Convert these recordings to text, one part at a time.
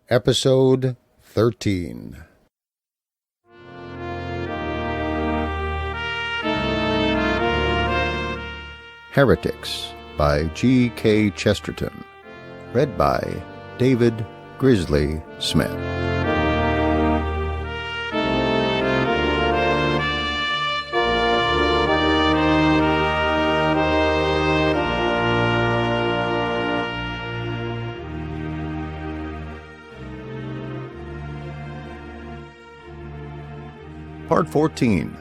Episode 13. Heretics by G.K. Chesterton. Read by David Grizzly Smith. Part 14.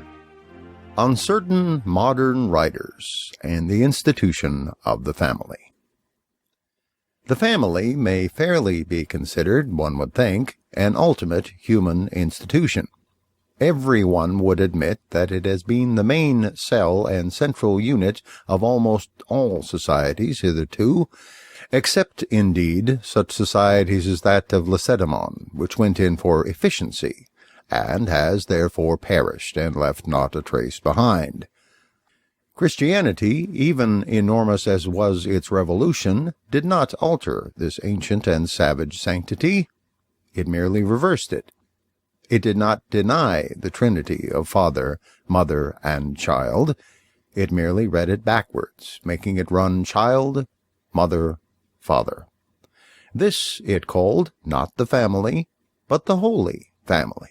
Uncertain Modern Writers and the Institution of the Family. The family may fairly be considered, one would think, an ultimate human institution. Everyone would admit that it has been the main cell and central unit of almost all societies hitherto, except, indeed, such societies as that of Lacedaemon, which went in for efficiency, and has therefore perished and left not a trace behind. Christianity, even enormous as was its revolution, did not alter this ancient and savage sanctity. It merely reversed it. It did not deny the Trinity of Father, Mother, and Child. It merely read it backwards, making it run Child, Mother, Father. This it called not the family, but the Holy Family.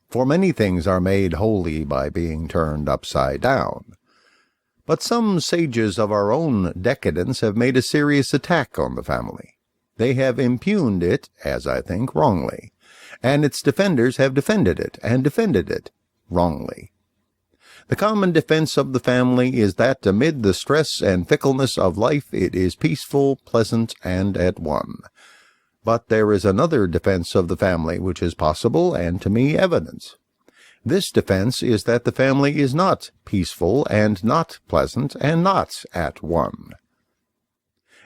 For many things are made holy by being turned upside down. But some sages of our own decadence have made a serious attack on the family. They have impugned it, as I think, wrongly, and its defenders have defended it wrongly. The common defense of the family is that amid the stress and fickleness of life it is peaceful, pleasant, and at one. But there is another defense of the family which is possible, and to me evident. This defense is that the family is not peaceful, and not pleasant, and not at one.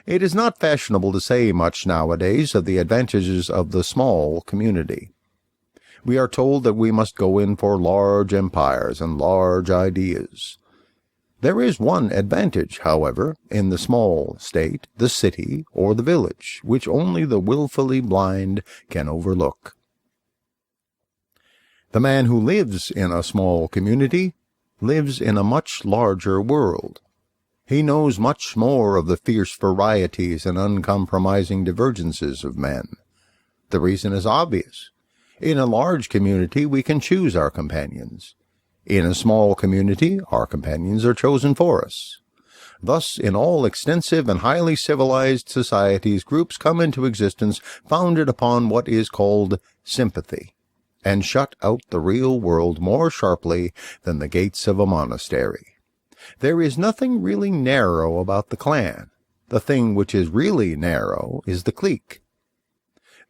It is not fashionable to say much nowadays of the advantages of the small community. We are told that we must go in for large empires and large ideas. There is one advantage, however, in the small state, the city, or the village, which only the willfully blind can overlook. The man who lives in a small community lives in a much larger world. He knows much more of the fierce varieties and uncompromising divergences of men. The reason is obvious. In a large community we can choose our companions. In a small community, our companions are chosen for us. Thus, in all extensive and highly civilized societies, groups come into existence founded upon what is called sympathy, and shut out the real world more sharply than the gates of a monastery. There is nothing really narrow about the clan. The thing which is really narrow is the clique.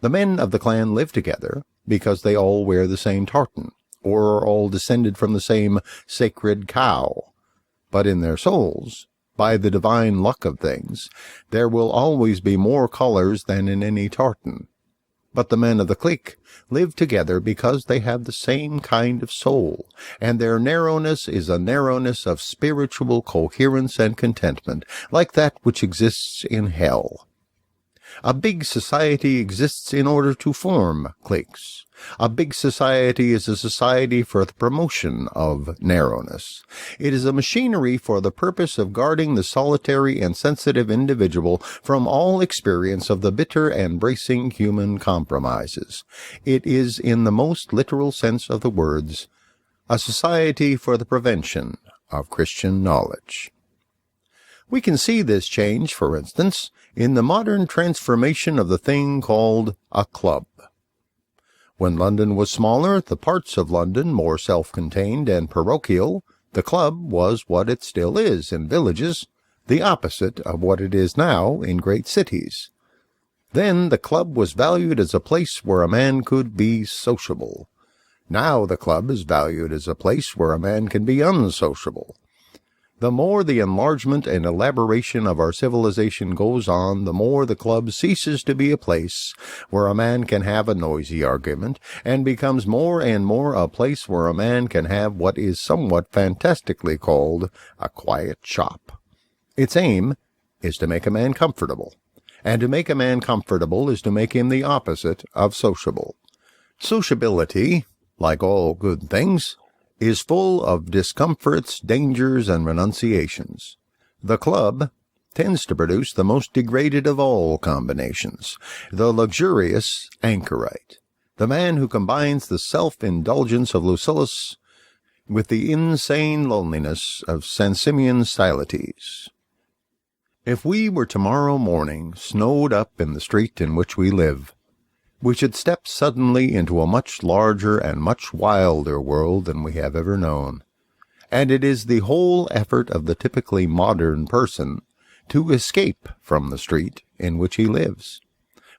The men of the clan live together because they all wear the same tartan, or are all descended from the same sacred cow. But in their souls, by the divine luck of things, there will always be more colors than in any tartan. But the men of the clique live together because they have the same kind of soul, and their narrowness is a narrowness of spiritual coherence and contentment, like that which exists in hell. A big society exists in order to form cliques. A big society is a society for the promotion of narrowness. It is a machinery for the purpose of guarding the solitary and sensitive individual from all experience of the bitter and bracing human compromises. It is, in the most literal sense of the words, a society for the prevention of Christian knowledge. We can see this change, for instance, in the modern transformation of the thing called a club. When London was smaller, the parts of London more self-contained and parochial, the club was what it still is in villages, the opposite of what it is now in great cities. Then the club was valued as a place where a man could be sociable. Now the club is valued as a place where a man can be unsociable. The more the enlargement and elaboration of our civilization goes on, the more the club ceases to be a place where a man can have a noisy argument, and becomes more and more a place where a man can have what is somewhat fantastically called a quiet shop. Its aim is to make a man comfortable, And to make a man comfortable is to make him the opposite of sociable. Sociability, like all good things, is full of discomforts, dangers, and renunciations. The club tends to produce the most degraded of all combinations, the luxurious anchorite, the man who combines the self-indulgence of Lucilius with the insane loneliness of St. Simeon Stylites. If we were tomorrow morning snowed up in the street in which we live, we should step suddenly into a much larger and much wilder world than we have ever known. And it is the whole effort of the typically modern person to escape from the street in which he lives.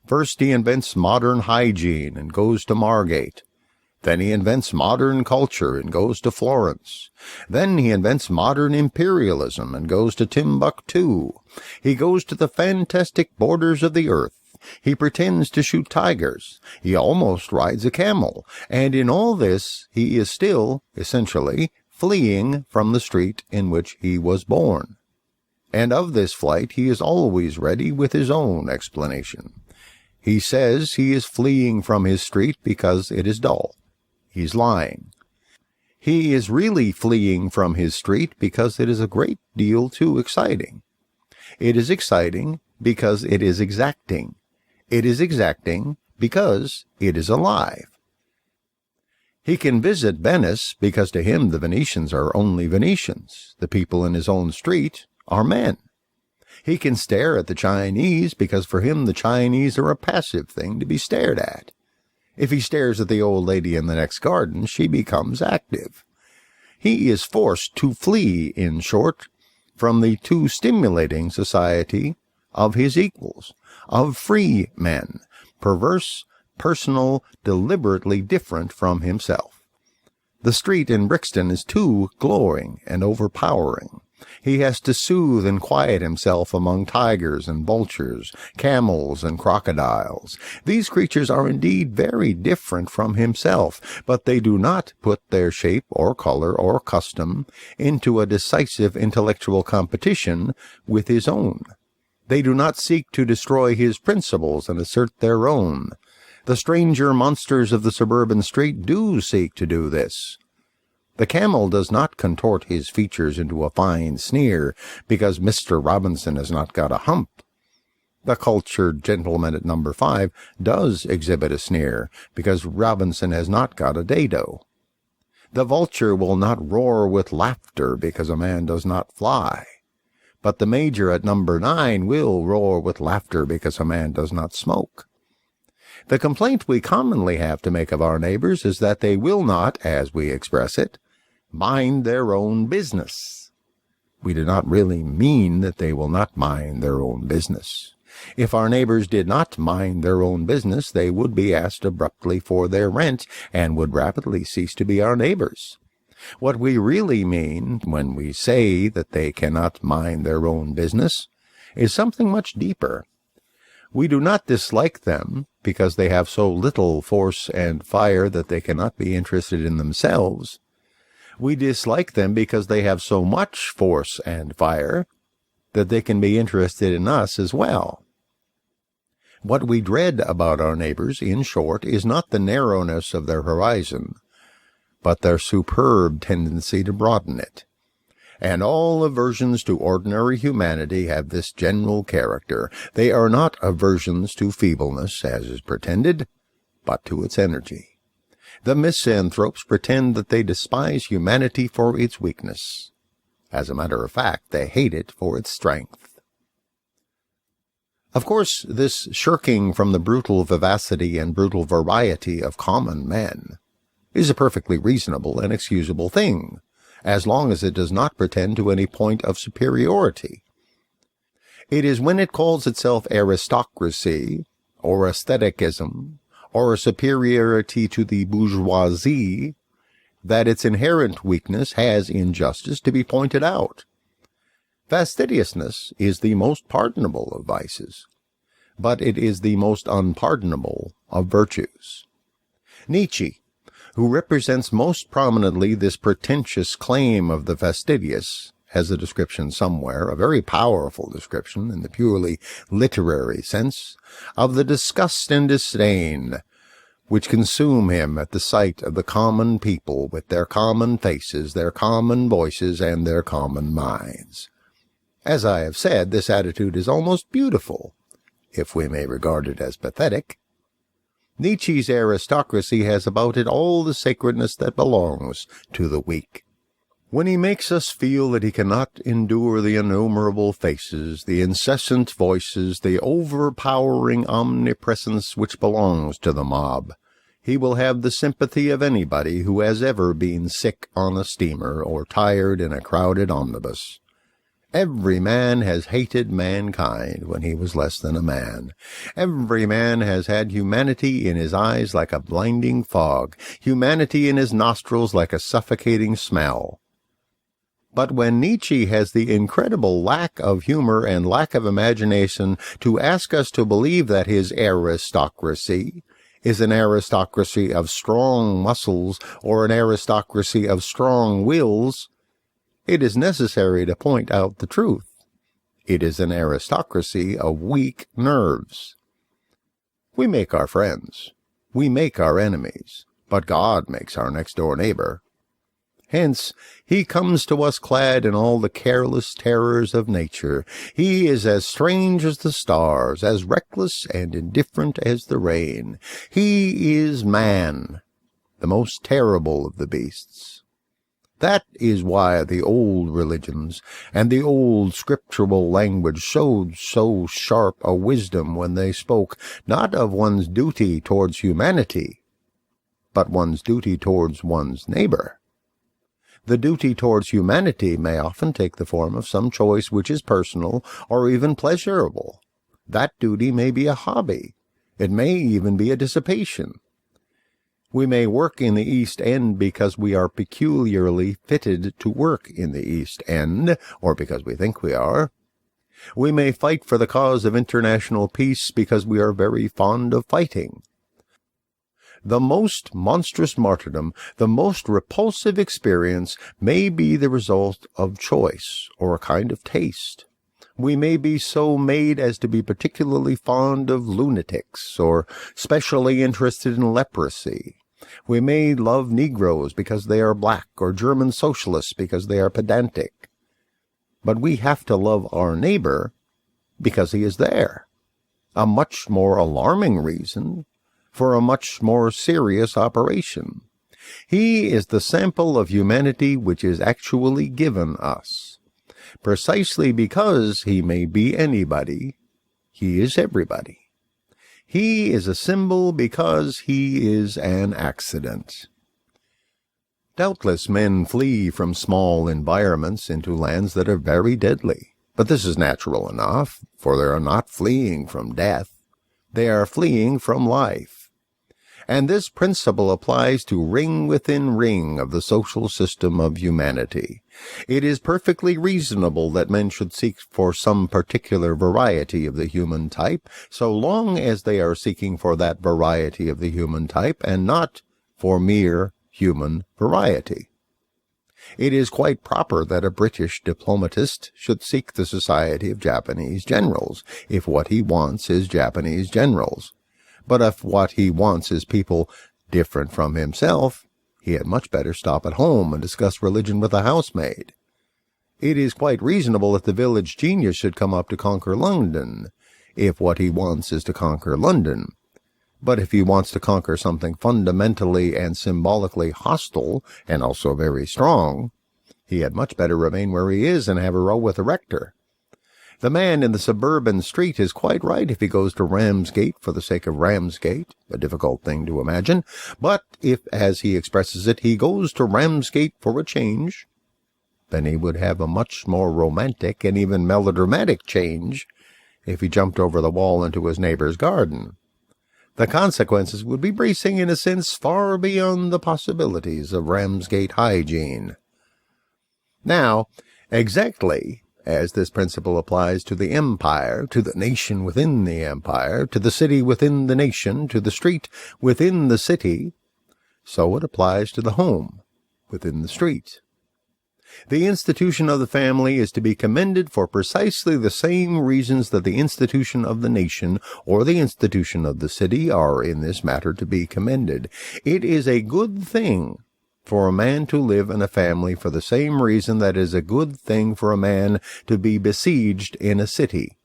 First he invents modern hygiene and goes to Margate. Then he invents modern culture and goes to Florence. Then he invents modern imperialism and goes to Timbuktu. He goes to the fantastic borders of the earth. He pretends to shoot tigers. He almost rides a camel. And in all this he is still, essentially, fleeing from the street in which he was born. And of this flight he is always ready with his own explanation. He says he is fleeing from his street because it is dull. He's lying. He is really fleeing from his street because it is a great deal too exciting. It is exciting because it is exacting. It is exacting because it is alive. He can visit Venice because to him the Venetians are only Venetians. The people in his own street are men. He can stare at the Chinese because for him the Chinese are a passive thing to be stared at. If he stares at the old lady in the next garden, she becomes active. He is forced to flee, in short, from the too stimulating society of his equals, of free men, perverse, personal, deliberately different from himself. The street in Brixton is too glowing and overpowering. He has to soothe and quiet himself among tigers and vultures, camels and crocodiles. These creatures are indeed very different from himself, but they do not put their shape or color or custom into a decisive intellectual competition with his own. They do not seek to destroy his principles and assert their own. The stranger monsters of the suburban street do seek to do this. The camel does not contort his features into a fine sneer because Mr. Robinson has not got a hump. The cultured gentleman at number 5 does exhibit a sneer because Robinson has not got a dado. The vulture will not roar with laughter because a man does not fly. But the major at number 9 will roar with laughter because a man does not smoke. The complaint we commonly have to make of our neighbors is that they will not, as we express it, mind their own business. We do not really mean that they will not mind their own business. If our neighbors did not mind their own business, they would be asked abruptly for their rent and would rapidly cease to be our neighbors. What we really mean when we say that they cannot mind their own business is something much deeper. We do not dislike them because they have so little force and fire that they cannot be interested in themselves. We dislike them because they have so much force and fire that they can be interested in us as well. What we dread about our neighbors, in short, is not the narrowness of their horizon, but their superb tendency to broaden it. And all aversions to ordinary humanity have this general character. They are not aversions to feebleness, as is pretended, but to its energy. The misanthropes pretend that they despise humanity for its weakness. As a matter of fact, they hate it for its strength. Of course, this shirking from the brutal vivacity and brutal variety of common men is a perfectly reasonable and excusable thing, as long as it does not pretend to any point of superiority. It is when it calls itself aristocracy, or aestheticism, or a superiority to the bourgeoisie, that its inherent weakness has injustice to be pointed out. Fastidiousness is the most pardonable of vices, but it is the most unpardonable of virtues. Nietzsche, who represents most prominently this pretentious claim of the fastidious, has a description somewhere, a very powerful description in the purely literary sense, of the disgust and disdain which consume him at the sight of the common people with their common faces, their common voices, and their common minds. As I have said, this attitude is almost beautiful, if we may regard it as pathetic. Nietzsche's aristocracy has about it all the sacredness that belongs to the weak. When he makes us feel that he cannot endure the innumerable faces, the incessant voices, the overpowering omnipresence which belongs to the mob, he will have the sympathy of anybody who has ever been sick on a steamer or tired in a crowded omnibus. Every man has hated mankind when he was less than a man. Every man has had humanity in his eyes like a blinding fog, humanity in his nostrils like a suffocating smell. But when Nietzsche has the incredible lack of humor and lack of imagination to ask us to believe that his aristocracy is an aristocracy of strong muscles or an aristocracy of strong wills, it is necessary to point out the truth. It is an aristocracy of weak nerves. We make our friends. We make our enemies. But God makes our next-door neighbor. Hence, he comes to us clad in all the careless terrors of nature. He is as strange as the stars, as reckless and indifferent as the rain. He is man, the most terrible of the beasts. That is why the old religions and the old scriptural language showed so sharp a wisdom when they spoke not of one's duty towards humanity, but one's duty towards one's neighbor. The duty towards humanity may often take the form of some choice which is personal or even pleasurable. That duty may be a hobby. It may even be a dissipation. We may work in the East End because we are peculiarly fitted to work in the East End, or because we think we are. We may fight for the cause of international peace because we are very fond of fighting. The most monstrous martyrdom, the most repulsive experience, may be the result of choice or a kind of taste. We may be so made as to be particularly fond of lunatics or specially interested in leprosy. We may love Negroes because they are black, or German socialists because they are pedantic. But we have to love our neighbor because he is there. A much more alarming reason for a much more serious operation. He is the sample of humanity which is actually given us. Precisely because he may be anybody, he is everybody. He is a symbol because he is an accident. Doubtless men flee from small environments into lands that are very deadly. But this is natural enough, for they are not fleeing from death. They are fleeing from life. And this principle applies to ring within ring of the social system of humanity. It is perfectly reasonable that men should seek for some particular variety of the human type, so long as they are seeking for that variety of the human type, and not for mere human variety. It is quite proper that a British diplomatist should seek the society of Japanese generals, if what he wants is Japanese generals. But if what he wants is people different from himself, he had much better stop at home and discuss religion with a housemaid. It is quite reasonable that the village genius should come up to conquer London, if what he wants is to conquer London. But if he wants to conquer something fundamentally and symbolically hostile, and also very strong, he had much better remain where he is and have a row with the rector. The man in the suburban street is quite right if he goes to Ramsgate for the sake of Ramsgate, a difficult thing to imagine, but if, as he expresses it, he goes to Ramsgate for a change, then he would have a much more romantic and even melodramatic change if he jumped over the wall into his neighbor's garden. The consequences would be bracing in a sense far beyond the possibilities of Ramsgate hygiene. Now, exactly as this principle applies to the empire, to the nation within the empire, to the city within the nation, to the street within the city, so it applies to the home within the street. The institution of the family is to be commended for precisely the same reasons that the institution of the nation or the institution of the city are in this matter to be commended. It is a good thing for a man to live in a family for the same reason that it is a good thing for a man to be besieged in a city.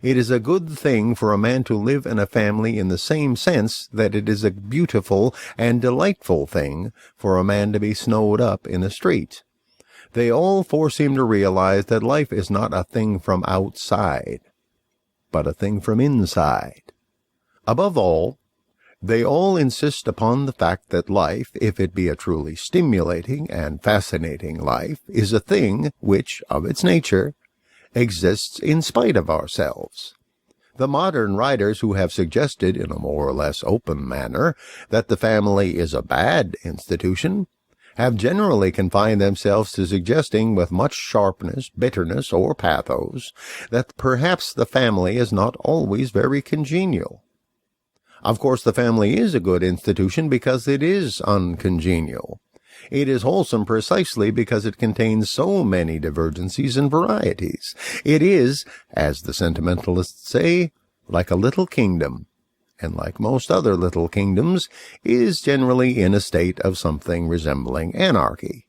It is a good thing for a man to live in a family in the same sense that it is a beautiful and delightful thing for a man to be snowed up in a street. They all force him to realize that life is not a thing from outside, but a thing from inside. Above all, they all insist upon the fact that life, if it be a truly stimulating and fascinating life, is a thing which, of its nature, exists in spite of ourselves. The modern writers who have suggested, in a more or less open manner, that the family is a bad institution, have generally confined themselves to suggesting with much sharpness, bitterness, or pathos, that perhaps the family is not always very congenial. Of course, the family is a good institution because it is uncongenial. It is wholesome precisely because it contains so many divergencies and varieties. It is, as the sentimentalists say, like a little kingdom, and like most other little kingdoms, is generally in a state of something resembling anarchy.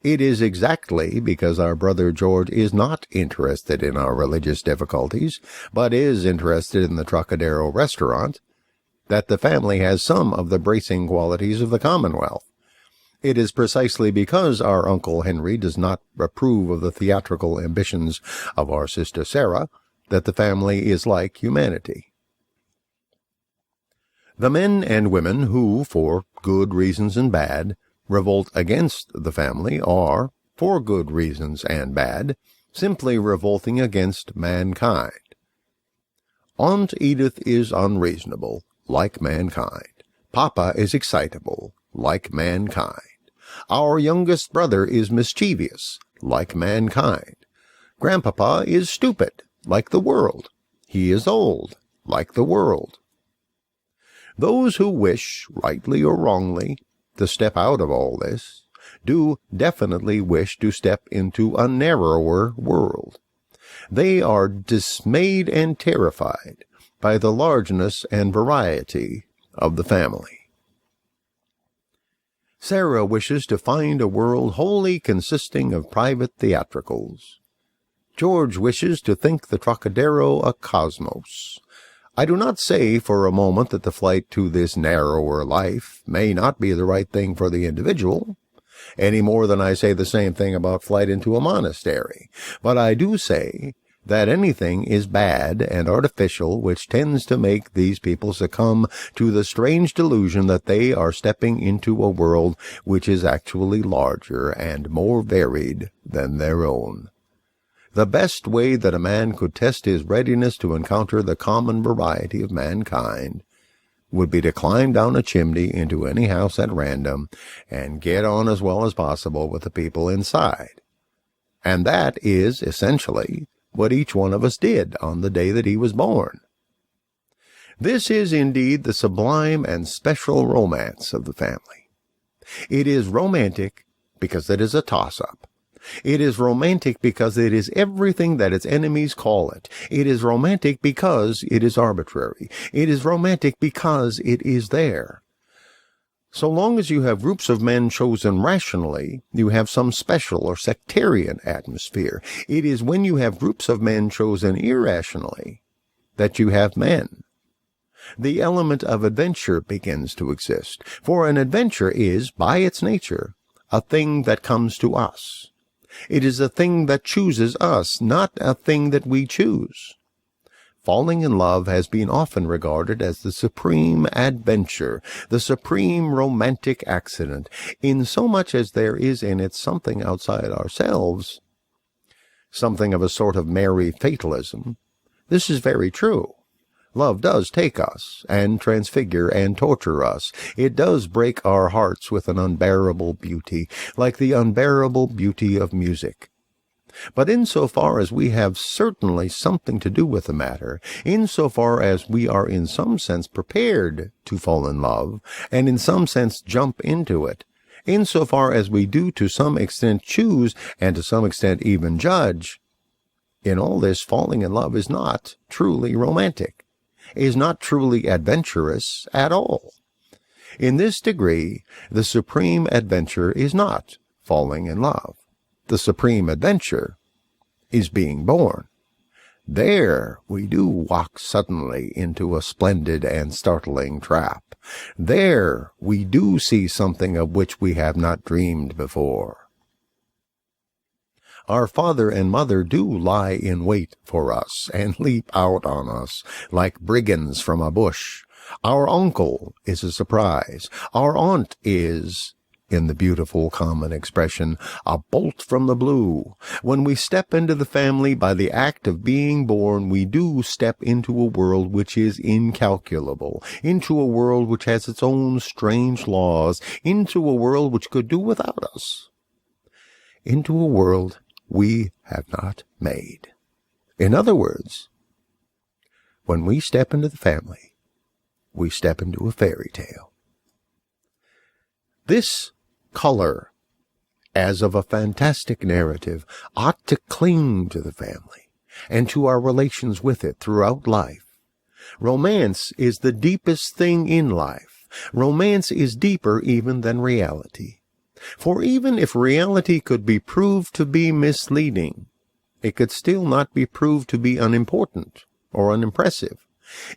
It is exactly because our brother George is not interested in our religious difficulties, but is interested in the Trocadero restaurant, that the family has some of the bracing qualities of the Commonwealth. It is precisely because our Uncle Henry does not approve of the theatrical ambitions of our sister Sarah that the family is like humanity. The men and women who, for good reasons and bad, revolt against the family are, for good reasons and bad, simply revolting against mankind. Aunt Edith is unreasonable, like mankind. Papa is excitable, like mankind. Our youngest brother is mischievous, like mankind. Grandpapa is stupid, like the world. He is old, like the world. Those who wish, rightly or wrongly, to step out of all this, do definitely wish to step into a narrower world. They are dismayed and terrified by the largeness and variety of the family. Sarah wishes to find a world wholly consisting of private theatricals. George wishes to think the Trocadero a cosmos. I do not say for a moment that the flight to this narrower life may not be the right thing for the individual, any more than I say the same thing about flight into a monastery, but I do say that anything is bad and artificial which tends to make these people succumb to the strange delusion that they are stepping into a world which is actually larger and more varied than their own. The best way that a man could test his readiness to encounter the common variety of mankind would be to climb down a chimney into any house at random and get on as well as possible with the people inside. And that is, essentially, what each one of us did on the day that he was born. This is indeed the sublime and special romance of the family. It is romantic because it is a toss-up. It is romantic because it is everything that its enemies call it. It is romantic because it is arbitrary. It is romantic because it is there. So long as you have groups of men chosen rationally, you have some special or sectarian atmosphere. It is when you have groups of men chosen irrationally that you have men. The element of adventure begins to exist, for an adventure is, by its nature, a thing that comes to us. It is a thing that chooses us, not a thing that we choose. Falling in love has been often regarded as the supreme adventure, the supreme romantic accident, in so much as there is in it something outside ourselves, something of a sort of merry fatalism. This is very true. Love does take us, and transfigure and torture us. It does break our hearts with an unbearable beauty, like the unbearable beauty of music. But insofar as we have certainly something to do with the matter, insofar as we are in some sense prepared to fall in love, and in some sense jump into it, insofar as we do to some extent choose, and to some extent even judge, in all this falling in love is not truly romantic, is not truly adventurous at all. In this degree, the supreme adventure is not falling in love. The supreme adventure is being born. There we do walk suddenly into a splendid and startling trap. There we do see something of which we have not dreamed before. Our father and mother do lie in wait for us and leap out on us like brigands from a bush. Our uncle is a surprise. Our aunt is, in the beautiful common expression, a bolt from the blue. When we step into the family by the act of being born, we do step into a world which is incalculable, into a world which has its own strange laws, into a world which could do without us, into a world we have not made. In other words, when we step into the family, we step into a fairy tale. This color, as of a fantastic narrative, ought to cling to the family and to our relations with it throughout life. Romance is the deepest thing in life. Romance is deeper even than reality. For even if reality could be proved to be misleading, it could still not be proved to be unimportant or unimpressive.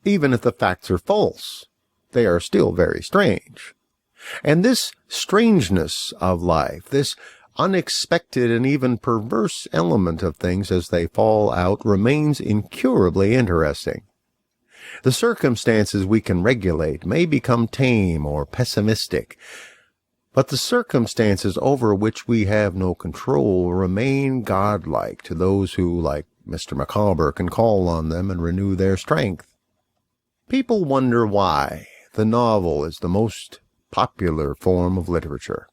Even if the facts are false, they are still very strange. And this strangeness of life, this unexpected and even perverse element of things as they fall out, remains incurably interesting. The circumstances we can regulate may become tame or pessimistic, but the circumstances over which we have no control remain godlike to those who, like Mr. Micawber, can call on them and renew their strength. People wonder why the novel is the most popular form of literature.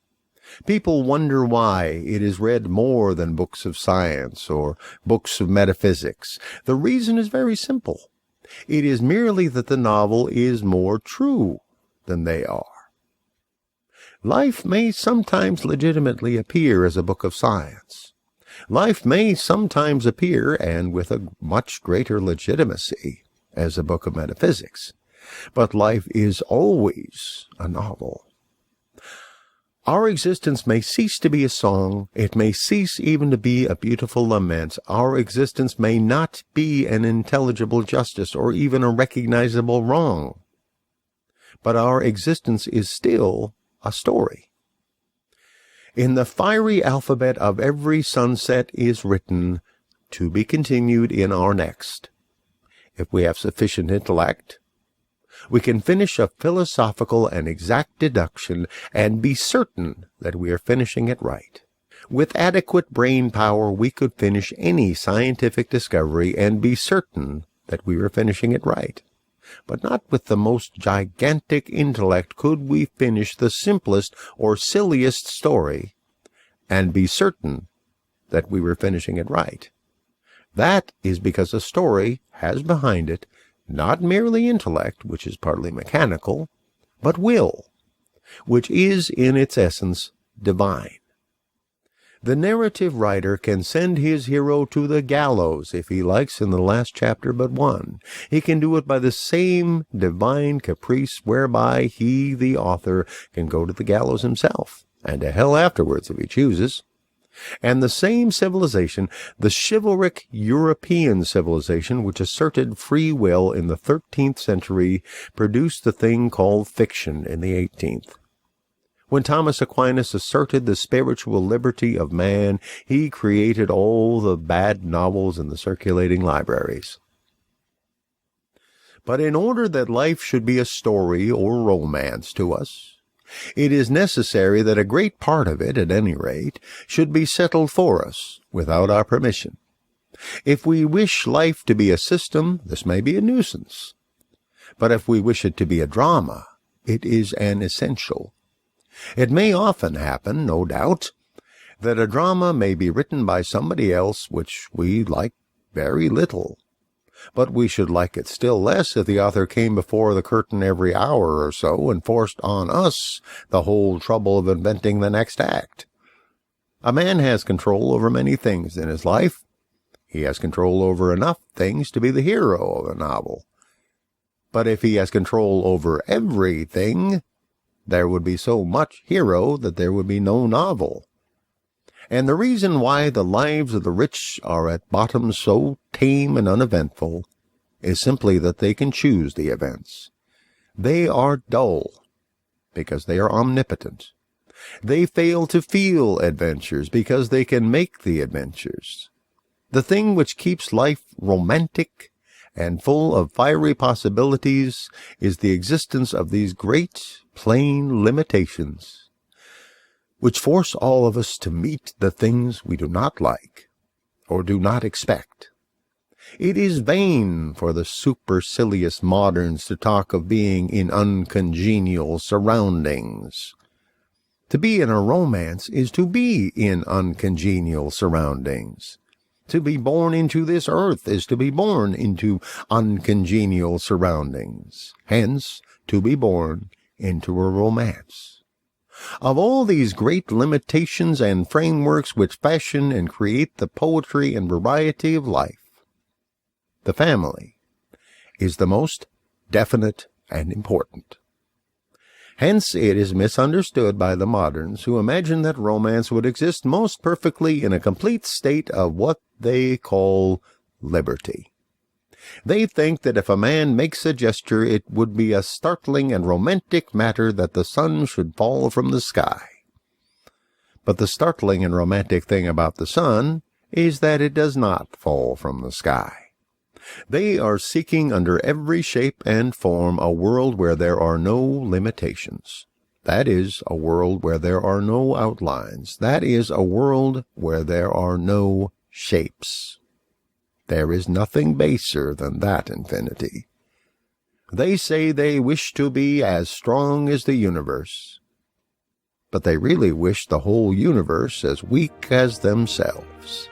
People wonder why it is read more than books of science or books of metaphysics. The reason is very simple. It is merely that the novel is more true than they are. Life may sometimes legitimately appear as a book of science. Life may sometimes appear, and with a much greater legitimacy, as a book of metaphysics. But life is always a novel. Our existence may cease to be a song. It may cease even to be a beautiful lament. Our existence may not be an intelligible justice or even a recognizable wrong. But our existence is still a story. In the fiery alphabet of every sunset is written, "To be continued in our next." If we have sufficient intellect, we can finish a philosophical and exact deduction and be certain that we are finishing it right. With adequate brain power, we could finish any scientific discovery and be certain that we were finishing it right. But not with the most gigantic intellect could we finish the simplest or silliest story and be certain that we were finishing it right. That is because a story has behind it not merely intellect, which is partly mechanical, but will, which is in its essence divine. The narrative writer can send his hero to the gallows if he likes in the last chapter but one. He can do it by the same divine caprice whereby he, the author, can go to the gallows himself, and to hell afterwards if he chooses. And the same civilization, the chivalric European civilization which asserted free will in the 13th century, produced the thing called fiction in the 18th. When Thomas Aquinas asserted the spiritual liberty of man, he created all the bad novels in the circulating libraries. But in order that life should be a story or romance to us, it is necessary that a great part of it, at any rate, should be settled for us, without our permission. If we wish life to be a system, this may be a nuisance. But if we wish it to be a drama, it is an essential. It may often happen, no doubt, that a drama may be written by somebody else which we like very little. But we should like it still less if the author came before the curtain every hour or so and forced on us the whole trouble of inventing the next act. A man has control over many things in his life. He has control over enough things to be the hero of a novel. But if he has control over everything, there would be so much hero that there would be no novel. And the reason why the lives of the rich are at bottom so tame and uneventful is simply that they can choose the events. They are dull because they are omnipotent. They fail to feel adventures because they can make the adventures. The thing which keeps life romantic and full of fiery possibilities is the existence of these great, plain limitations, which force all of us to meet the things we do not like or do not expect. It is vain for the supercilious moderns to talk of being in uncongenial surroundings. To be in a romance is to be in uncongenial surroundings. To be born into this earth is to be born into uncongenial surroundings. Hence, to be born into a romance. Of all these great limitations and frameworks which fashion and create the poetry and variety of life, the family is the most definite and important. Hence it is misunderstood by the moderns who imagine that romance would exist most perfectly in a complete state of what they call liberty. They think that if a man makes a gesture, it would be a startling and romantic matter that the sun should fall from the sky. But the startling and romantic thing about the sun is that it does not fall from the sky. They are seeking under every shape and form a world where there are no limitations. That is, a world where there are no outlines. That is, a world where there are no shapes. There is nothing baser than that infinity. They say they wish to be as strong as the universe, but they really wish the whole universe as weak as themselves.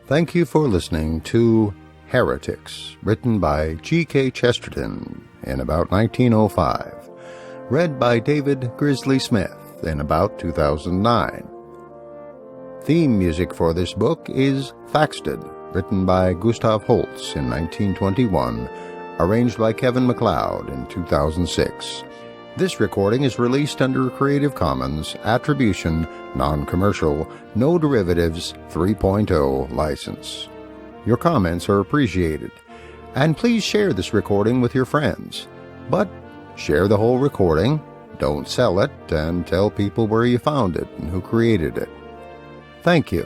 Thank you for listening to Heretics, written by G.K. Chesterton in about 1905, read by David Grizzly Smith in about 2009. Theme music for this book is Faxted, written by Gustav Holst in 1921, arranged by Kevin MacLeod in 2006. This recording is released under a Creative Commons Attribution, Non-Commercial, No Derivatives 3.0 license. Your comments are appreciated, and please share this recording with your friends. But share the whole recording, don't sell it, and tell people where you found it and who created it. Thank you.